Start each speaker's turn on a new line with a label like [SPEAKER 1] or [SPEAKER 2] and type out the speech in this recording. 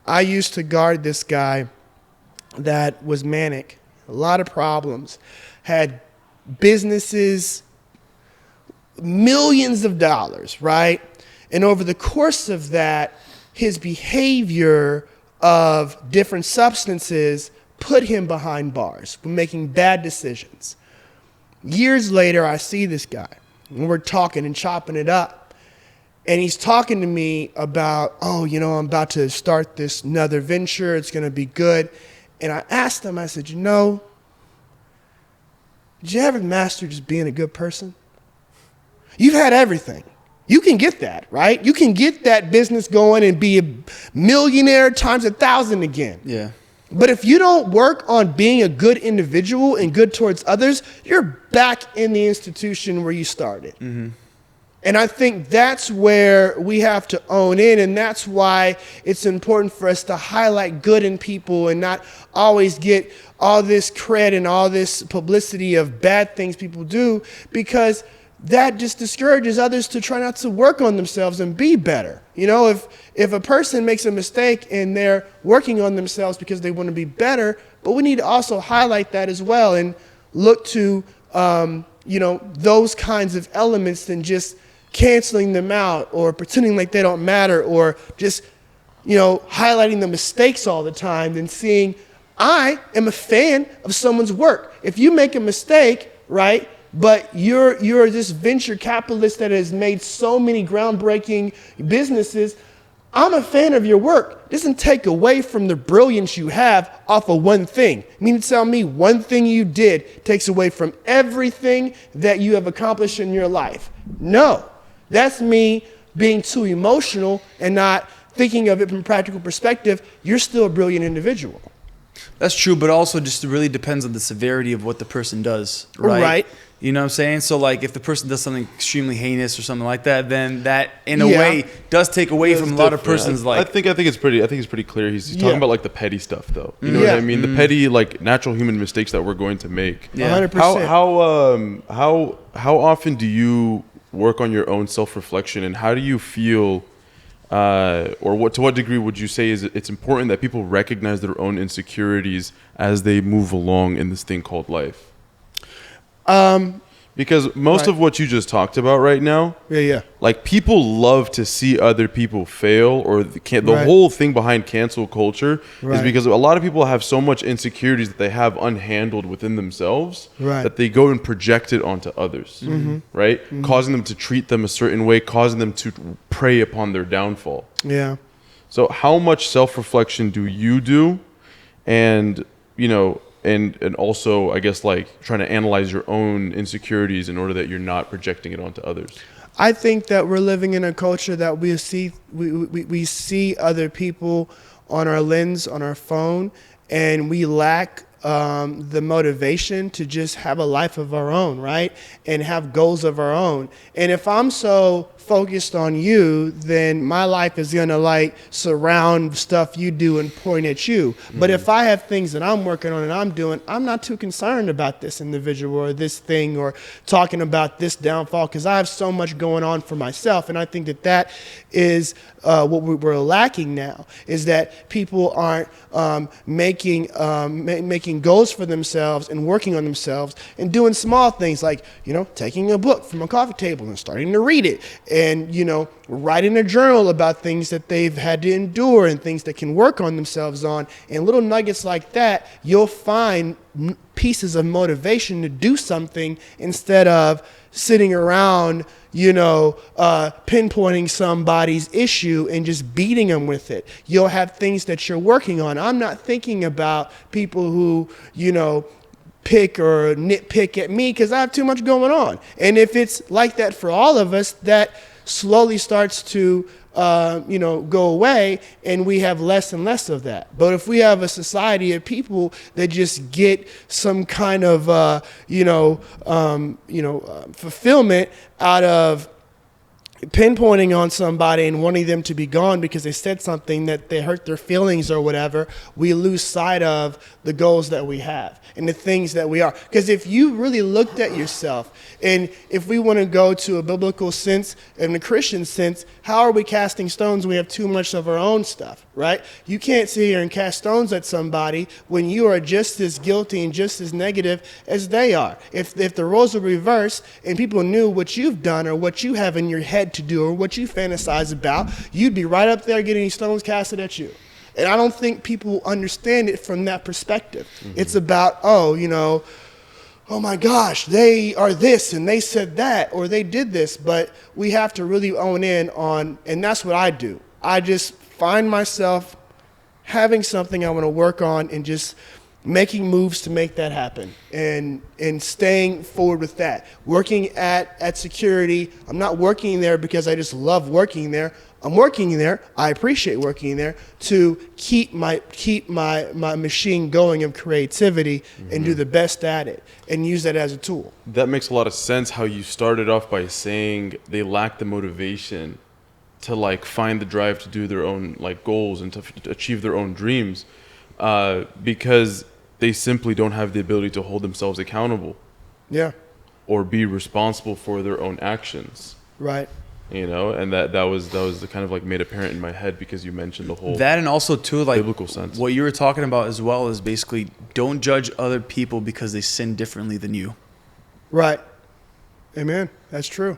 [SPEAKER 1] I used to guard this guy that was manic, a lot of problems, had businesses, millions of dollars, right? And over the course of that, his behavior of different substances put him behind bars, making bad decisions. Years later, I see this guy, and we're talking and chopping it up. And he's talking to me about, oh, you know, I'm about to start this another venture. It's going to be good. And I asked him, I said, you know, did you ever master just being a good person? You've had everything. You can get that, right? You can get that business going and be a millionaire times 1,000 again.
[SPEAKER 2] Yeah.
[SPEAKER 1] But if you don't work on being a good individual and good towards others, you're back in the institution where you started. Mm-hmm. And I think that's where we have to own in, and that's why it's important for us to highlight good in people and not always get all this cred and all this publicity of bad things people do, because that just discourages others to try not to work on themselves and be better. You know, if a person makes a mistake and they're working on themselves because they want to be better, but we need to also highlight that as well and look to, you know, those kinds of elements than just canceling them out or pretending like they don't matter or just, you know, highlighting the mistakes all the time than seeing, I am a fan of someone's work. If you make a mistake, right, but you're this venture capitalist that has made so many groundbreaking businesses, I'm a fan of your work. It doesn't take away from the brilliance you have off of one thing. You mean to tell me one thing you did takes away from everything that you have accomplished in your life? No. That's me being too emotional and not thinking of it from a practical perspective. You're still a brilliant individual.
[SPEAKER 2] That's true, but also just really depends on the severity of what the person does, right?
[SPEAKER 1] Right.
[SPEAKER 2] You know what I'm saying? So like if the person does something extremely heinous or something like that, then that in a way does take away from a lot of persons like
[SPEAKER 3] I think it's pretty clear. He's talking about like the petty stuff though. You know what I mean? The petty like natural human mistakes that we're going to make.
[SPEAKER 2] Yeah.
[SPEAKER 1] 100%.
[SPEAKER 3] How often do you work on your own self-reflection, and how do you feel or to what degree would you say is it's important that people recognize their own insecurities as they move along in this thing called life? Because most of what you just talked about right now, like people love to see other people fail, or the whole thing behind cancel culture is because a lot of people have so much insecurities that they have unhandled within themselves that they go and project it onto others, right? Causing them to treat them a certain way, causing them to prey upon their downfall.
[SPEAKER 1] Yeah.
[SPEAKER 3] So how much self-reflection do you do? And, you know, and also, I guess, like trying to analyze your own insecurities in order that you're not projecting it onto others.
[SPEAKER 1] I think that we're living in a culture that we see other people on our lens, on our phone, and we lack the motivation to just have a life of our own, right? And have goals of our own. And if I'm so focused on you, then my life is gonna like surround stuff you do and point at you. But if I have things that I'm working on and I'm doing, I'm not too concerned about this individual or this thing or talking about this downfall, because I have so much going on for myself. And I think that that is what we're lacking now, is that people aren't making goals for themselves and working on themselves and doing small things like, you know, taking a book from a coffee table and starting to read it, and, you know, writing a journal about things that they've had to endure and things that can work on themselves on. And little nuggets like that, you'll find pieces of motivation to do something instead of sitting around, you know, pinpointing somebody's issue and just beating them with it. You'll have things that you're working on. I'm not thinking about people who, you know, pick or nitpick at me because I have too much going on. And if it's like that for all of us, that slowly starts to you know, go away, and we have less and less of that. But if we have a society of people that just get some kind of fulfillment out of pinpointing on somebody and wanting them to be gone because they said something that they hurt their feelings or whatever, we lose sight of the goals that we have and the things that we are. Because if you really looked at yourself, and if we want to go to a biblical sense and a Christian sense, how are we casting stones when we have too much of our own stuff, right? You can't sit here and cast stones at somebody when you are just as guilty and just as negative as they are. If the roles were reversed and people knew what you've done or what you have in your head to do or what you fantasize about, you'd be right up there getting stones casted at you. And I don't think people understand it from that perspective. Mm-hmm. It's about, oh my gosh, they are this and they said that or they did this. But we have to really own in on, and that's what I do. I just find myself having something I want to work on and just making moves to make that happen and staying forward with that. Working at security, I'm not working there because I just love working there. I'm working there, I appreciate working there to keep my machine going of creativity and do the best at it and use that as a tool.
[SPEAKER 3] That makes a lot of sense how you started off by saying they lack the motivation to like find the drive to do their own like goals and to achieve their own dreams because they simply don't have the ability to hold themselves accountable.
[SPEAKER 1] Yeah.
[SPEAKER 3] Or be responsible for their own actions.
[SPEAKER 1] Right.
[SPEAKER 3] And that was the kind of like made apparent in my head because you mentioned the whole
[SPEAKER 2] that, and also too like
[SPEAKER 3] biblical sense.
[SPEAKER 2] What you were talking about as well is basically don't judge other people because they sin differently than you.
[SPEAKER 1] Right. Amen. That's true.